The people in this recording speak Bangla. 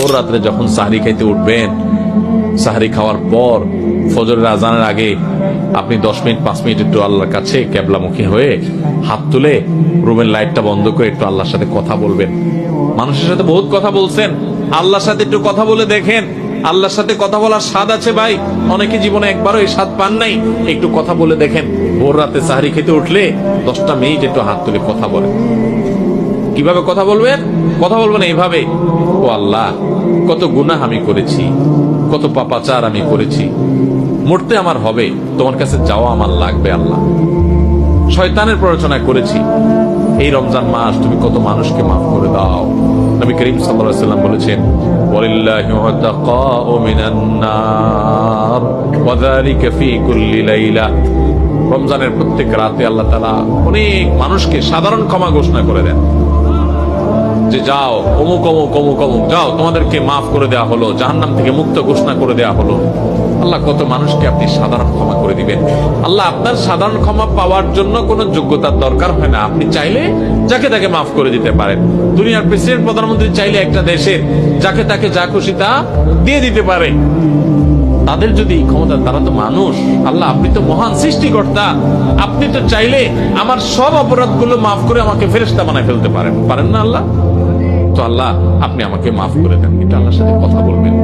ভোর রাত্রে যখন সাহরি খাইতে উঠবেন, সাহরি খাওয়ার পর ফজরের আজানের আগে আপনি 10 মিনিট 5 মিনিট একটু আল্লাহর কাছে কেবলামুখী হয়ে হাত তুলে রুমের লাইটটা বন্ধ করে একটু আল্লাহর সাথে কথা বলবেন। মানুষের সাথে বহুত কথা বলছেন, আল্লাহর সাথে একটু কথা বলে দেখেন। আল্লাহর সাথে কথা বলার স্বাদ আছে ভাই, অনেকে জীবনে একবারও এই স্বাদ পান নাই। একটু কথা বলে দেখেন। ভোর রাতে সাহরি খেতে উঠলে 10টা মিনিট একটু হাত তুলে কথা বলেন। কিভাবে কথা বলবেন? কথা বলবেন এইভাবে, ও আল্লাহ, কত গুনাহ আমি করেছি, কত পাপাচার আমি করেছি, মরতে আমার হবে, তোমার কাছে যাওয়া আমার লাগবে আল্লাহ। শয়তানের প্ররোচনা করেছি, এই রমজান মাস তুমি কত মানুষকে মাফ করে দাও। নবী করিম সাল্লাল্লাহু আলাইহি ওয়াসাল্লাম বলেছেন, ওয়ালিল্লাহি উতাকাউ মিনান নার ওয়া যালিকা ফি কুল্লি লাইলা। রমজানের প্রত্যেক রাতে আল্লাহ তাআলা অনেক মানুষকে সাধারণ ক্ষমা ঘোষণা করে দেন, যে যাও অমুক অমুক অমুক অমুক, যাও তোমাদেরকে মাফ করে দেওয়া হলো, জাহান্নাম থেকে মুক্ত ঘোষণা করে দেওয়া হলো। আল্লাহ কত মানুষকে আপনি সাধারণ ক্ষমা করে দিবেন। আল্লাহ আপনার সাধারণ ক্ষমা পাওয়ার জন্য কোনো যোগ্যতার দরকার হয় না, আপনি চাইলে যাকে তাকে মাফ করে দিতে পারেন। দুনিয়ার প্রেসিডেন্ট প্রধানমন্ত্রী চাইলে একটা দেশের যাকে তাকে যা খুশি তা দিয়ে দিতে পারে। তাদের যদি ক্ষমতা, তারা তো মানুষ। আল্লাহ আপনি তো মহান সৃষ্টিকর্তা, আপনি তো চাইলে আমার সব অপরাধগুলো মাফ করে আমাকে ফেরেশতা বানায় ফেলতে পারেন, পারেন না আল্লাহ? তো আল্লাহ আপনি আমাকে মাফ করে দেন, এটা আল্লাহর সাথে কথা বলবেন।